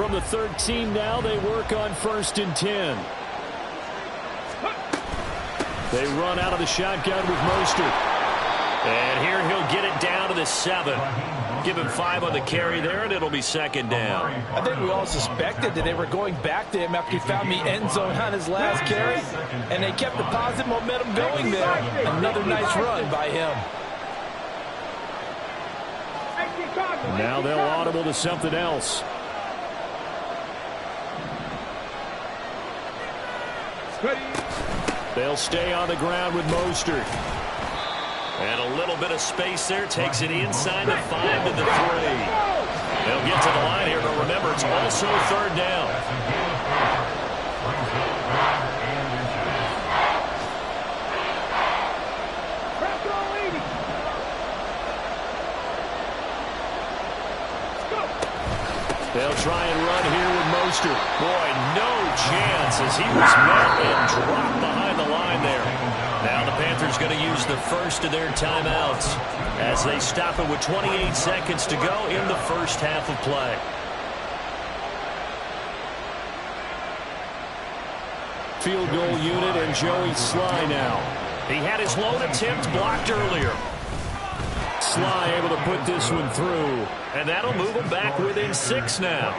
From the 13 now, they work on 1st and 10. They run out of the shotgun with Mostert. And here he'll get it down to the 7. Give him 5 on the carry there, and it'll be 2nd down. I think we all suspected that they were going back to him after he found the end zone on his last carry, and they kept the positive momentum going there. Another nice run by him. Now they'll audible to something else. They'll stay on the ground with Mostert. And a little bit of space there. Takes it inside the 5 to the 3. They'll get to the line here, but remember, it's also 3rd down. They'll try and run here with Mostert. Boy, no chance as he was met and dropped behind the line there. Now the Panthers going to use the first of their timeouts as they stop it with 28 seconds to go in the first half of play. Field goal unit and Joey Sly now. He had his lone attempt blocked earlier. Sly able to put this one through, and that'll move him back within 6 now.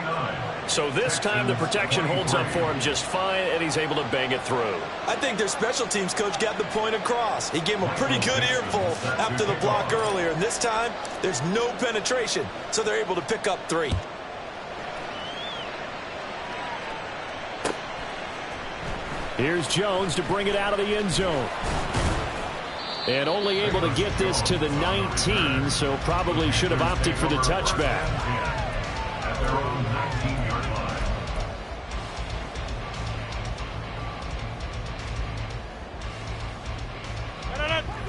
So this time the protection holds up for him just fine, and he's able to bang it through. I think their special teams coach got the point across. He gave him a pretty good earful after the block earlier, and this time there's no penetration, so they're able to pick up 3. Here's Jones to bring it out of the end zone. And only able to get this to the 19, so probably should have opted for the touchback.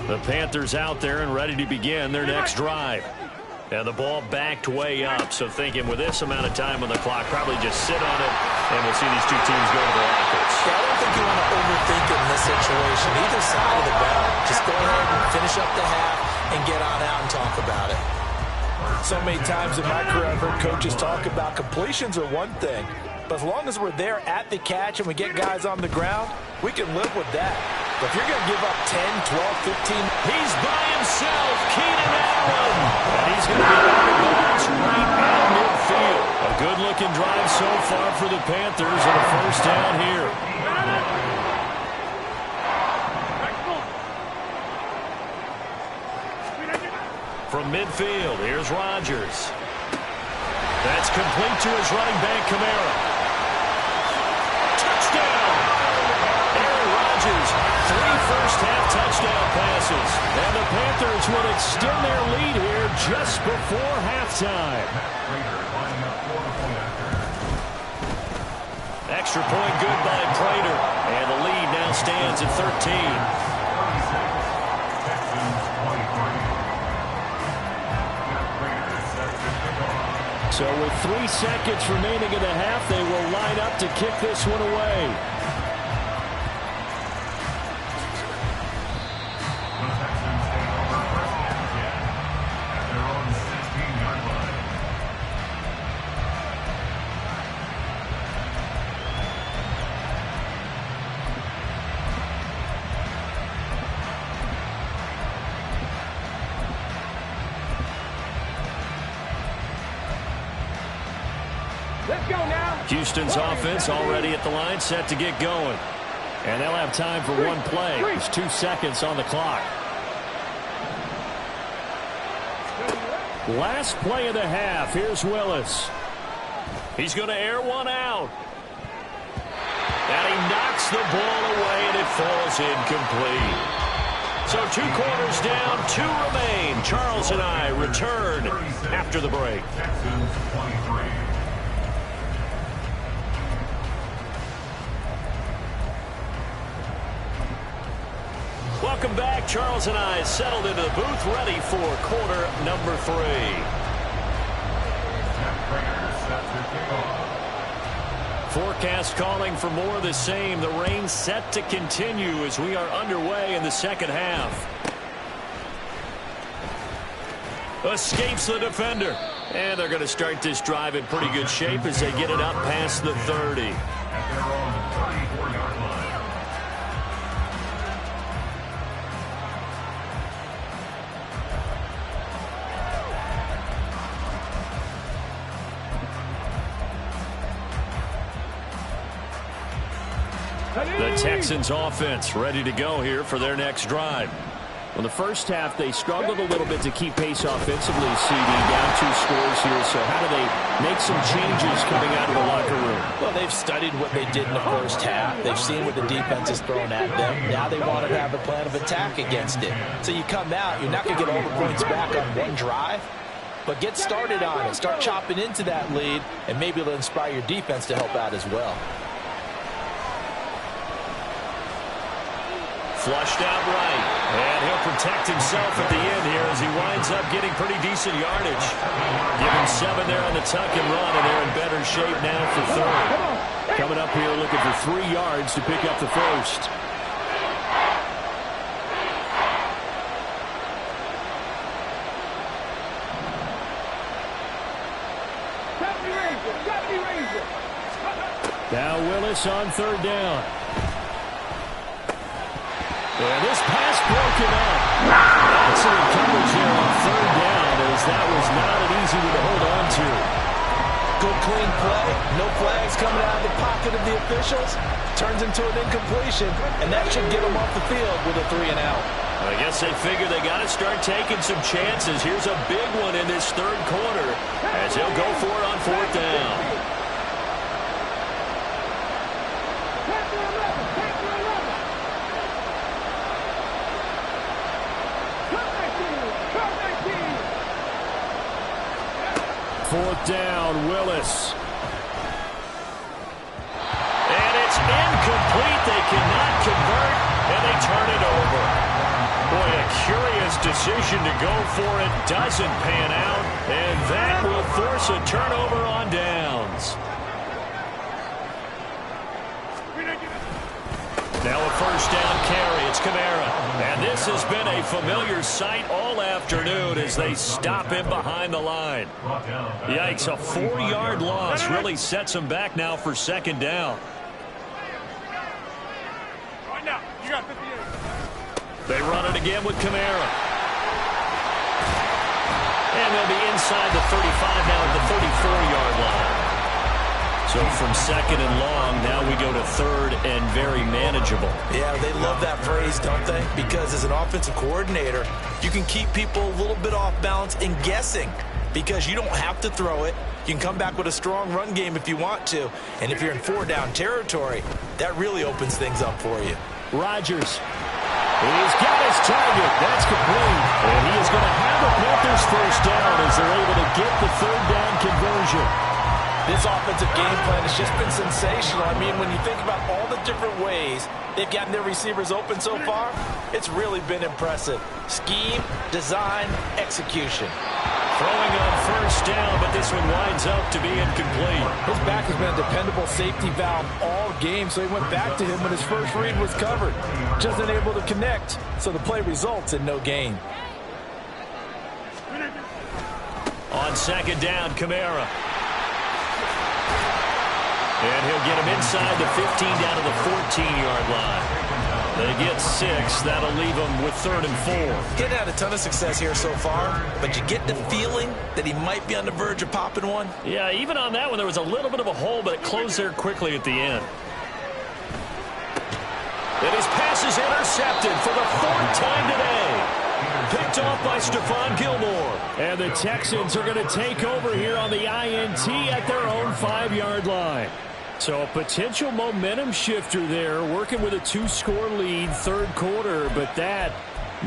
The Panthers out there and ready to begin their next drive. And the ball backed way up, so thinking with this amount of time on the clock, probably just sit on it, and we'll see these two teams go to the lockers. Yeah, I don't think you want to overthink it in this situation. Either side of the ball. Just go ahead and finish up the half and get on out and talk about it. So many times in my career I've heard coaches talk about completions are one thing, but as long as we're there at the catch and we get guys on the ground, we can live with that. But if you're going to give up 10, 12, 15... He's by himself, Keenan Allen. And he's going to be out of bounds right at midfield. A good-looking drive so far for the Panthers and a first down here. From midfield, here's Rodgers. That's complete to his running back, Kamara. Touchdown! Aaron Rodgers, 3 first-half touchdown passes. And the Panthers will extend their lead here just before halftime. Extra point good by Prater. And the lead now stands at 13. So with 3 seconds remaining in the half, they will line up to kick this one away. Houston's offense already at the line, set to get going. And they'll have time for one play. There's 2 seconds on the clock. Last play of the half. Here's Willis. He's going to air one out. And he knocks the ball away, and it falls incomplete. So 2 quarters down, 2 remain. Charles and I return after the break. Welcome back. Charles and I settled into the booth, ready for quarter number 3. Forecast calling for more of the same. The rain set to continue as we are underway in the second half. Escapes the defender. And they're going to start this drive in pretty good shape as they get it up past the 30. The Texans offense ready to go here for their next drive. In the first half, they struggled a little bit to keep pace offensively, CD, down 2 scores here. So how do they make some changes coming out of the locker room? Well, they've studied what they did in the first half. They've seen what the defense is throwing at them. Now they want to have a plan of attack against it. So you come out, you're not going to get all the points back on one drive, but get started on it. Start chopping into that lead, and maybe it'll inspire your defense to help out as well. Flushed out right. And he'll protect himself at the end here as he winds up getting pretty decent yardage. Give him 7 there on the tuck and run, and they're in better shape now for third. Coming up here looking for 3 yards to pick up the first. Now Willis on third down. And this pass broken up. Excellent coverage here on third down, as that was not an easy one to hold on to. Good clean play. No flags coming out of the pocket of the officials. Turns into an incompletion, and that should get them off the field with a 3 and out. I guess they figure they got to start taking some chances. Here's a big one in this third quarter as he'll go for it on fourth down. Fourth down, Willis. And it's incomplete. They cannot convert, and they turn it over. Boy, a curious decision to go for it. Doesn't pan out, and that will force a turnover on downs. Now a first down carry. It's Kamara. And this has been a familiar sight all afternoon as they stop him behind the line. Yikes, a 4-yard loss really sets him back now for second down. Right now, you got 58. They run it again with Kamara. And they'll be inside the 35 now at the 34-yard line. So from second and long, now we go to third and very manageable. Yeah, they love that phrase, don't they? Because as an offensive coordinator, you can keep people a little bit off balance and guessing because you don't have to throw it. You can come back with a strong run game if you want to. And if you're in 4-down territory, that really opens things up for you. Rodgers. He's got his target. That's complete. And he is going to have the Panthers first down as they're able to get the third down conversion. This offensive game plan has just been sensational. I mean, when you think about all the different ways they've gotten their receivers open so far, it's really been impressive. Scheme, design, execution. Throwing on first down, but this one winds up to be incomplete. His back has been a dependable safety valve all game, so he went back to him when his first read was covered. Just unable to connect, so the play results in no gain. On second down, Kamara. And he'll get him inside the 15 down to the 14-yard line. They get 6. That'll leave him with third and 4. Getting had a ton of success here so far, but you get the feeling that he might be on the verge of popping one. Yeah, even on that one, there was a little bit of a hole, but it closed there quickly at the end. And his pass is intercepted for the 4th time today. Picked off by Stephon Gilmore. And the Texans are going to take over here on the INT at their own 5-yard line. So a potential momentum shifter there, working with a 2-score lead, third quarter, but that,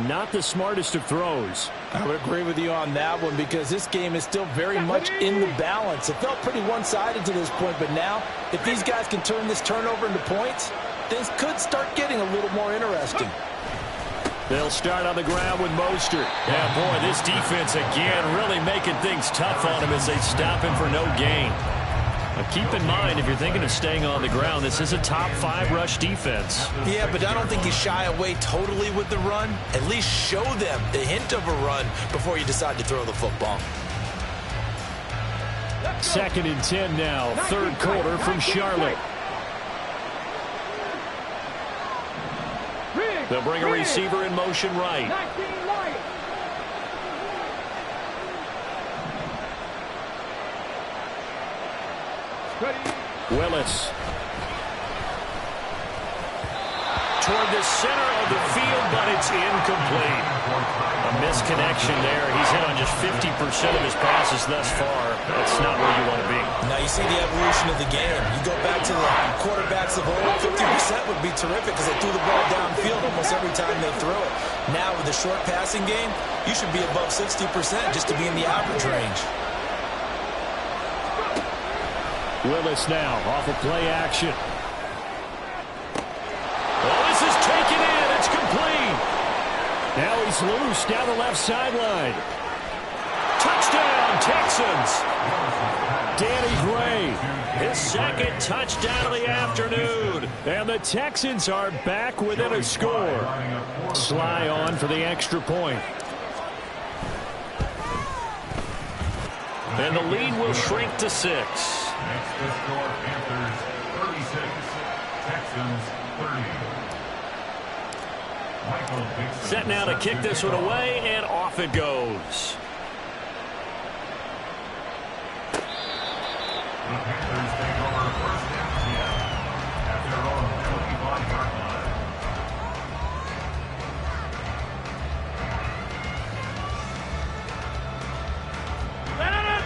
not the smartest of throws. I would agree with you on that one because this game is still very much in the balance. It felt pretty one-sided to this point, but now, if these guys can turn this turnover into points, things could start getting a little more interesting. They'll start on the ground with Mostert. Yeah, boy, this defense again really making things tough on him as they stop him for no gain. Keep in mind, if you're thinking of staying on the ground, this is a top 5 rush defense. Yeah, but I don't think you shy away totally with the run. At least show them the hint of a run before you decide to throw the football. 2nd and 10 now, 3rd quarter from Charlotte. They'll bring a receiver in motion right. Willis. Toward the center of the field, but it's incomplete. A misconnection there. He's hit on just 50% of his passes thus far. That's not where you want to be. Now you see the evolution of the game. You go back to the quarterbacks of old, 50% would be terrific because they threw the ball downfield almost every time they throw it. Now with the short passing game, you should be above 60% just to be in the average range. Willis now off of play action. Oh, this is taken in. It's complete. Now he's loose down the left sideline. Touchdown, Texans. Danny Gray, his 2nd touchdown of the afternoon. And the Texans are back within a score. Sly on for the extra point. And the lead will shrink to 6. Next to score, Panthers 36, Texans 30. Set now to kick this one away, and off it goes. The Panthers take over 1st down Seattle at their own 25-yard line.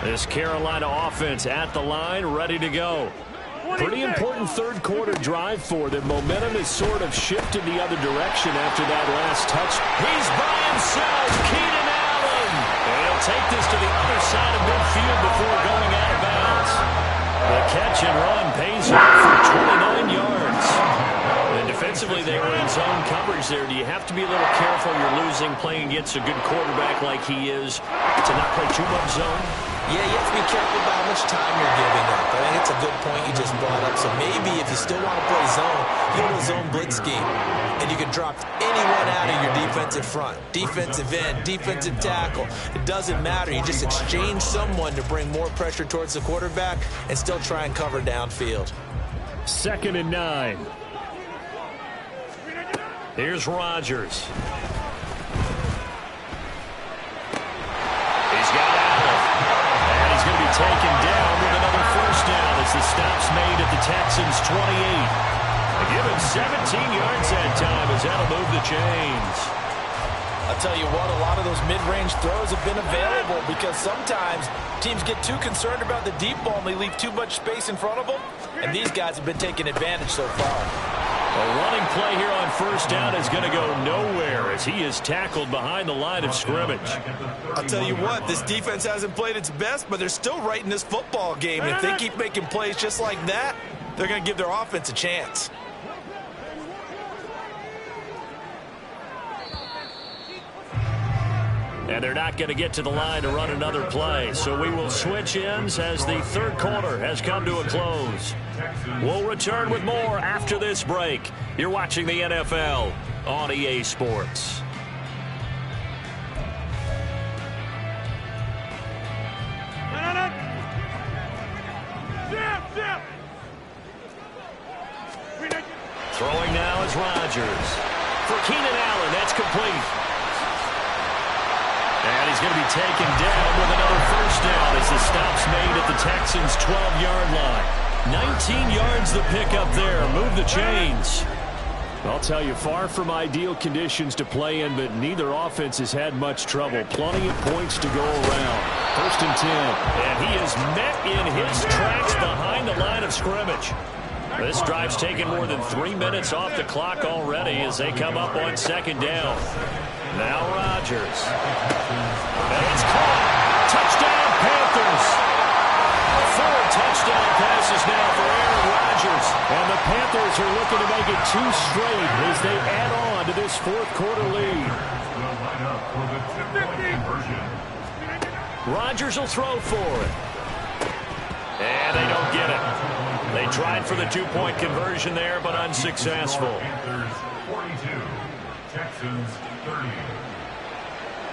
This Carolina offense at the line, ready to go. Pretty important 3rd quarter drive for them. Momentum has sort of shifted the other direction after that last touch. He's by himself, Keenan Allen. And he'll take this to the other side of midfield before going out of bounds. The catch and run pays off for 29 yards. And defensively, they were in zone coverage there. Do you have to be a little careful? You're losing playing against a good quarterback like he is to not play too much zone? Yeah, you have to be careful about how much time you're giving up. I think it's a good point you just brought up. So maybe if you still want to play zone, you go to zone blitz scheme. And you can drop anyone out of your defensive front. Defensive end, defensive tackle. It doesn't matter. You just exchange someone to bring more pressure towards the quarterback and still try and cover downfield. 2nd and 9. Here's Rodgers. He's got Allen. And he's going to be taken down with another 1st down as the stop's made at the Texans' 28. They give him 17 yards that time as that'll move the chains. I'll tell you what, a lot of those mid-range throws have been available because sometimes teams get too concerned about the deep ball and they leave too much space in front of them, and these guys have been taking advantage so far. A running play here on 1st down is going to go nowhere as he is tackled behind the line of scrimmage. I'll tell you what, this defense hasn't played its best, but they're still right in this football game. And if they keep making plays just like that, they're going to give their offense a chance. And they're not going to get to the line to run another play. So we will switch ends as the 3rd quarter has come to a close. We'll return with more after this break. You're watching the NFL on EA Sports. Throwing now is Rodgers. For Keenan Allen, that's complete. And he's going to be taken down with another 1st down as the stop's made at the Texans' 12-yard line. 19 yards the pickup there. Move the chains. I'll tell you, far from ideal conditions to play in, but neither offense has had much trouble. Plenty of points to go around. 1st and 10. And he is met in his tracks behind the line of scrimmage. This drive's taken more than 3 minutes off the clock already as they come up on 2nd down. Now Rodgers. And it's caught. Touchdown, Panthers. 4 touchdown passes now for Aaron Rodgers. And the Panthers are looking to make it 2 straight as they add on to this 4th quarter lead. Rodgers will throw for it. And they don't get it. They tried for the two-point conversion there, but unsuccessful. Panthers 42, Texans 30.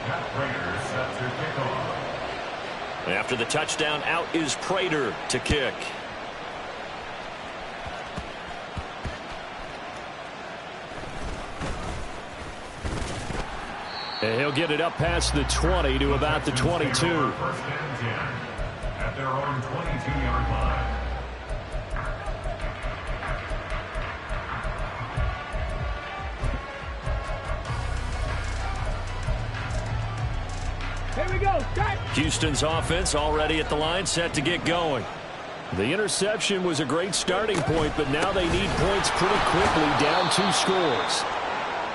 Matt Prater set to kick off. After the touchdown, out is Prater to kick. And he'll get it up past the 20 to about the 22. First and 10 at their own 22-yard line. Here we go. Start. Houston's offense already at the line, set to get going. The interception was a great starting point, but now they need points pretty quickly, down 2 scores.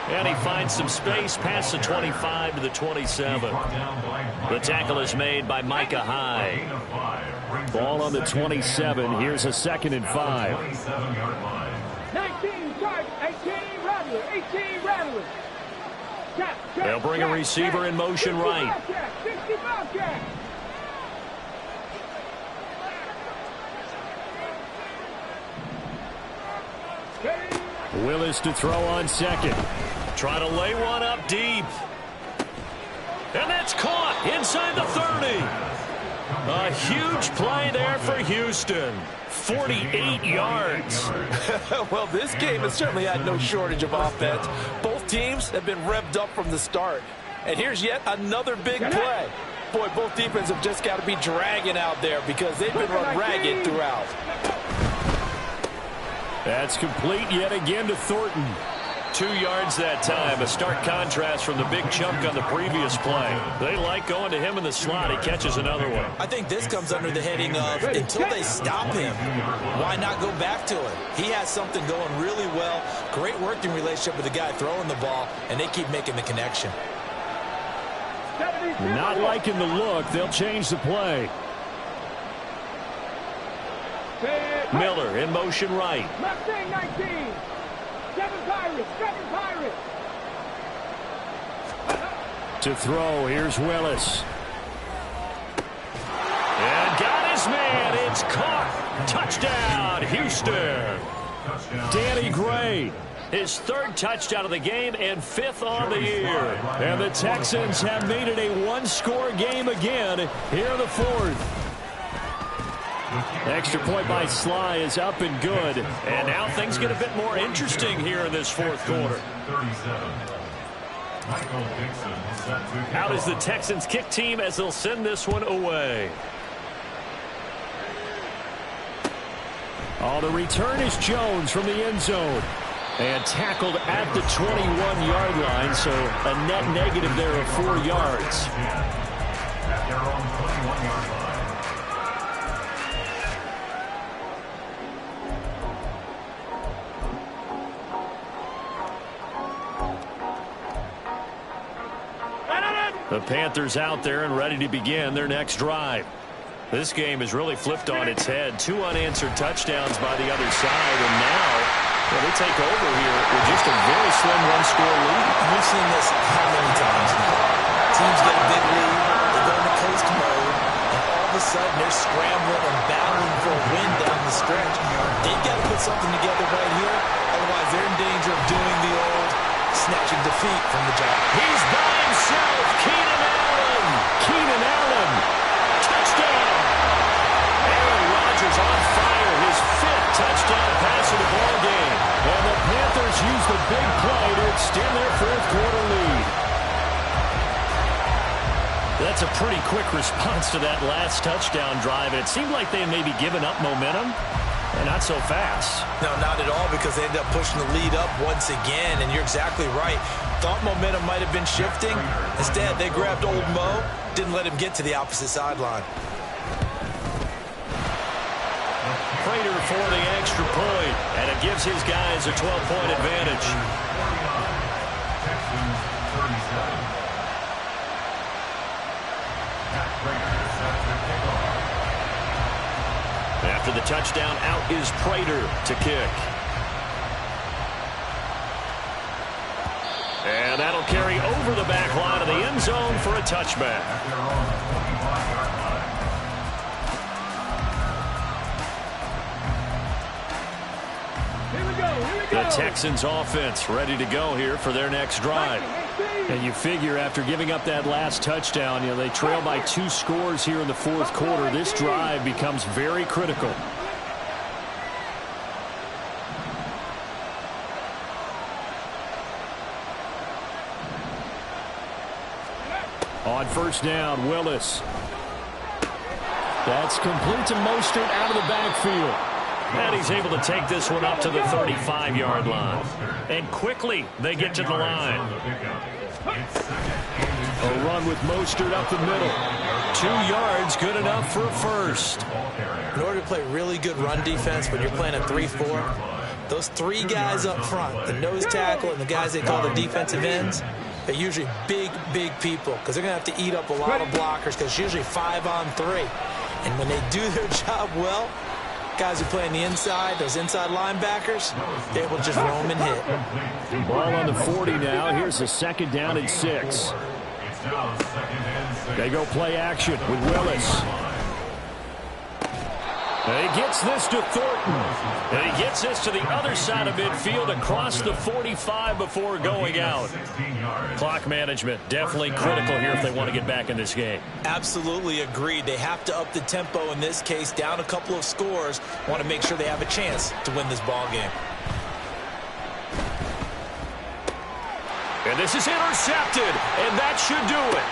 And he finds some space past the 25 to the 27. The tackle is made by Micah Hyde. Ball on the 27. Here's a 2nd and 5. 19, charge, 18, Rattler, 18, Rattler. They'll bring a receiver in motion right. 65 catch. Willis to throw on 2nd. Try to lay one up deep. And that's caught inside the 30. A huge play there for Houston. 48 yards. Well, this game has certainly had no shortage of offense. Both teams have been revved up from the start. And here's yet another big play. Boy, both defenses have just got to be dragging out there because they've been run ragged throughout. That's complete yet again to Thornton. 2 yards that time, a stark contrast from the big chunk on the previous play. They like going to him in the slot. He catches another one. I think this comes under the heading of until they stop him, why not go back to him? He has something going really well, great working relationship with the guy throwing the ball, and they keep making the connection. Not liking the look. They'll change the play. Miller in motion right. Mustang 19. 7 Pirates, 7 Pirates. To throw, here's Willis. And got his man. It's caught. Touchdown, Houston. Danny Gray, his 3rd touchdown of the game and 5th on the year. And the Texans have made it a 1-score game again here in the 4th. Extra point by Sly is up and good. And now things get a bit more interesting here in this 4th quarter. Out is the Texans kick team as they'll send this one away. Oh, the return is Jones from the end zone. And tackled at the 21-yard line, so a net negative there of 4 yards. At their own 21-yard line. The Panthers out there and ready to begin their next drive. This game has really flipped on its head. 2 unanswered touchdowns by the other side, and now they take over here with just a very slim 1-score lead. We've seen this how many times now? Teams get a big lead, they go into coast mode, and all of a sudden they're scrambling and battling for a win down the stretch. They've got to put something together right here, otherwise they're in danger of doing the old snatching defeat from the Giants. He's by himself. Keenan Allen. Keenan Allen. Touchdown. Aaron Rodgers on fire. His 5th touchdown pass of the ball game. And the Panthers use the big play to extend their 4th quarter lead. That's a pretty quick response to that last touchdown drive. And it seemed like they had maybe given up momentum. And not so fast. No, not at all, because they ended up pushing the lead up once again, and you're exactly right. Thought momentum might have been shifting. Instead, they grabbed old Mo, didn't let him get to the opposite sideline. Prater for the extra point, and it gives his guys a 12-point advantage. Texans 37. Matt Prater set to kick off. After the touchdown, out is Prater to kick. And that'll carry over the back line of the end zone for a touchback. The Texans offense ready to go here for their next drive. And you figure after giving up that last touchdown, they trail by 2 scores here in the fourth quarter. This drive becomes very critical. On first down, Willis. That's complete to Mostert out of the backfield. And he's able to take this one up to the 35-yard line. And quickly they get to the line. A run with Mostert up the middle. 2 yards, good enough for a first. In order to play really good run defense when you're playing a 3-4, those 3 guys up front, the nose tackle and the guys they call the defensive ends, they're usually big people because they're going to have to eat up a lot of blockers because it's usually 5 on 3. And when they do their job well, guys who play on the inside, those inside linebackers, they're able to just roam and hit. Ball on the 40 now. Here's a 2nd down and 6. They go play action with Willis. And he gets this to Thornton. And he gets this to the other side of midfield across the 45 before going out. Clock management definitely critical here if they want to get back in this game. Absolutely agreed. They have to up the tempo in this case, down a couple of scores. Want to make sure they have a chance to win this ball game. And this is intercepted, and that should do it.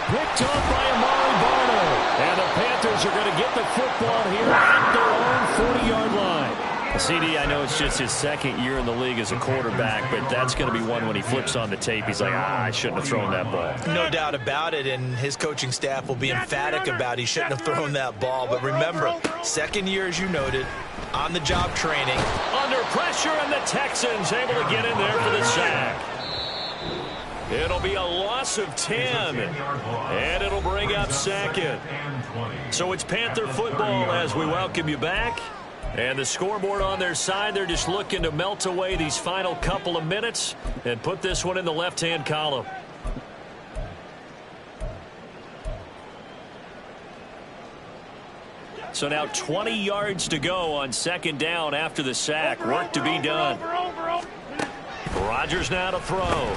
Picked up by Amari Barno. And the Panthers are going to get the football here at their own 40-yard line. CD, I know it's just his 2nd year in the league as a quarterback, but that's going to be one when he flips on the tape. He's like, I shouldn't have thrown that ball. No doubt about it, and his coaching staff will be emphatic about he shouldn't have thrown that ball. But remember, 2nd year, as you noted, on-the-job training. Under pressure, and the Texans able to get in there for the sack. It'll be a loss of 10, and it'll bring up 2nd. So it's Panther football as we welcome you back. And the scoreboard on their side, they're just looking to melt away these final couple of minutes and put this one in the left-hand column. So now 20 yards to go on 2nd down after the sack. Work to be done. Rodgers now to throw.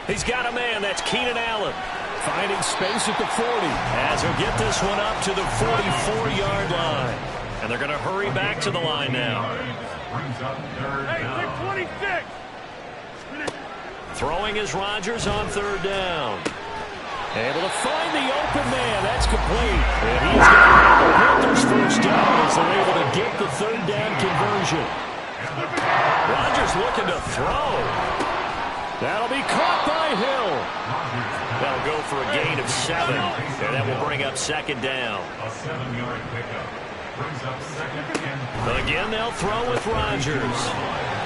He's got a man. That's Keenan Allen. Finding space at the 40. As he'll get this one up to the 44-yard line. And they're going to hurry back to the line now. Hey, 626. Throwing is Rodgers on 3rd down. Able to find the open man. That's complete. And he's got the Panthers first down as they're able to get the 3rd down conversion. Rodgers looking to throw. That'll be caught by Hill. That'll go for a gain of 7. And that will bring up 2nd down. A 7-yard pickup brings up 2nd and 3. Again, they'll throw with Rodgers.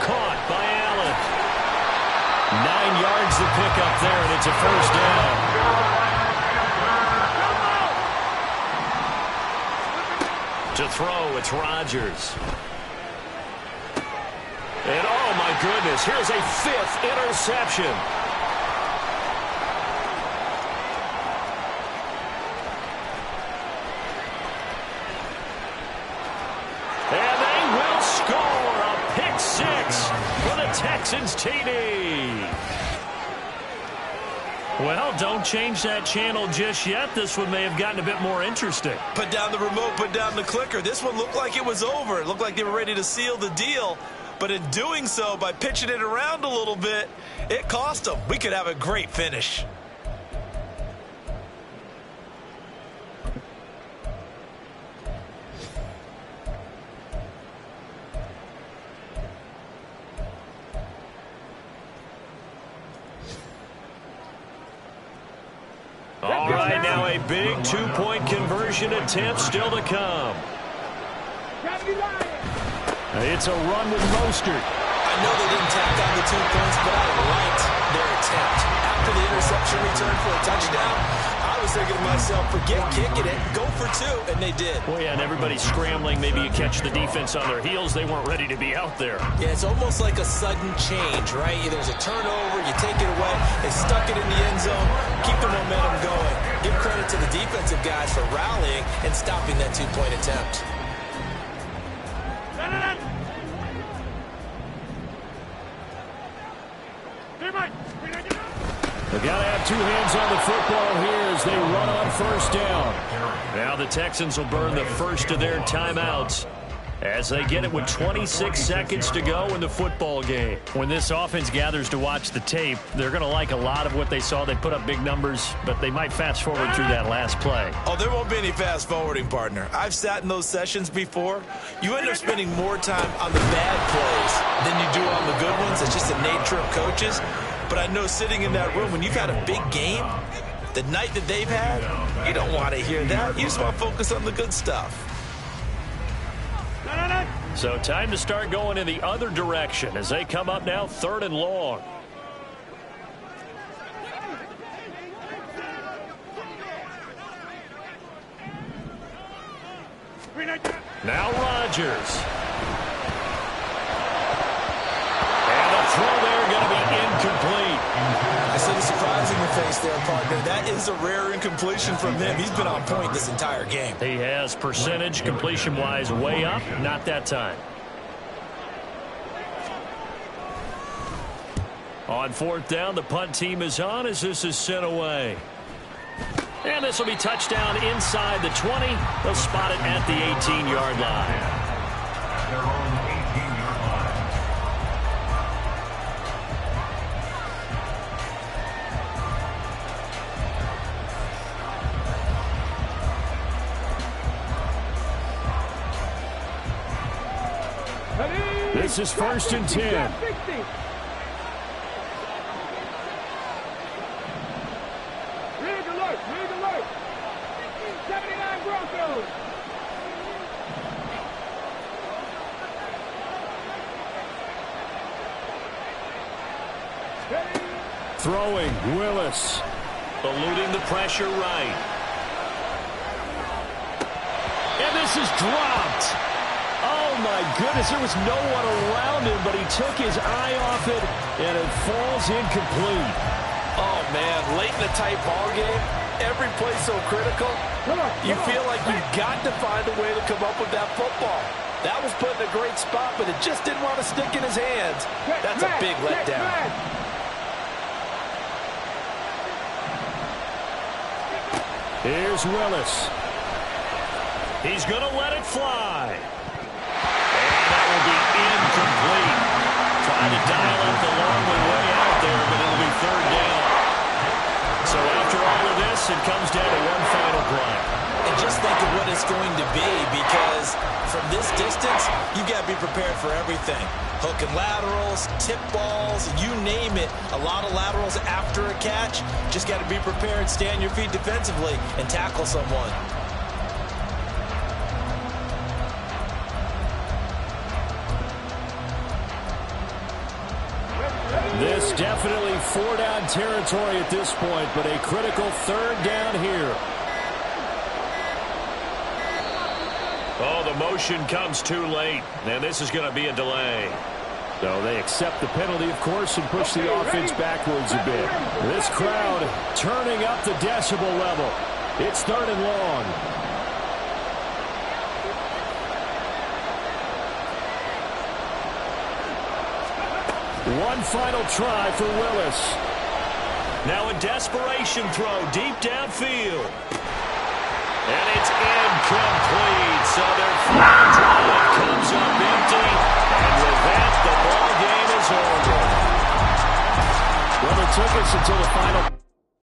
Caught by Allen. 9 yards to pick up there, and it's a first down. To throw, it's Rodgers. And oh my goodness, here's a 5th interception. And they will score a pick 6 for the Texans TD. Well, don't change that channel just yet. This one may have gotten a bit more interesting. Put down the remote, put down the clicker. This one looked like it was over. It looked like they were ready to seal the deal. But in doing so, by pitching it around a little bit, it cost them. We could have a great finish. All right, now a big 2-point conversion attempt still to come. It's a run with Mostert. I know they didn't tack on the 2 points, but I liked their attempt. After the interception return for a touchdown, I was thinking to myself, forget kicking it, go for 2, and they did. Well, yeah, and everybody's scrambling. Maybe you catch the defense on their heels. They weren't ready to be out there. Yeah, it's almost like a sudden change, right? There's a turnover, you take it away, they stuck it in the end zone, keep the momentum going. Give credit to the defensive guys for rallying and stopping that 2-point attempt. got two hands on the football here as they run on first down. Now the Texans will burn the first of their timeouts as they get it with 26 seconds to go in the football game. When this offense gathers to watch the tape, they're going to like a lot of what they saw. They put up big numbers, but they might fast forward through that last play. Oh, there won't be any fast forwarding, partner. I've sat in those sessions before. You end up spending more time on the bad plays than you do on the good ones. It's just the nature of coaches. But I know sitting in that room, when you've had a big game, the night that they've had, you don't want to hear that. You just want to focus on the good stuff. So time to start going in the other direction as they come up now 3rd and long. Now Rodgers. And the throw there going to be incomplete. I said a surprise in your face there, partner. That is a rare incompletion from him. He's been on point this entire game. He has percentage completion-wise way up. Not that time. On 4th down, the punt team is on as this is sent away. And this will be touchdown inside the 20. They'll spot it at the 18-yard line. Their own 18-yard line. This is 1st and 10. Rig alert, rig alert. 79 Broncos. Throwing, Willis. Eluding the pressure right. And this is dropped. Oh, my goodness, there was no one around him, but he took his eye off it, and it falls incomplete. Oh, man, late in a tight ball game, every play so critical, you feel like you've got to find a way to come up with that football. That was put in a great spot, but it just didn't want to stick in his hands. That's a big letdown. Here's Willis. He's going to let it fly. And that will be incomplete. Trying to dial up the long way out there, but it'll be 3rd down. So after all of this, it comes down to one final play. And just think of what it's going to be, because from this distance, you got to be prepared for everything. Hook and laterals, tip balls, you name it. A lot of laterals after a catch. Just got to be prepared, stand your feet defensively, and tackle someone. This definitely 4-down territory at this point, but a critical 3rd down here. Oh, the motion comes too late, and this is going to be a delay. So they accept the penalty, of course, and push the offense backwards a bit. This crowd turning up the decibel level. It's 3rd and long. One final try for Willis. Now a desperation throw deep downfield. And it's incomplete. So their final drive comes up empty. And with that, the ball game is over. Well, it took us until the final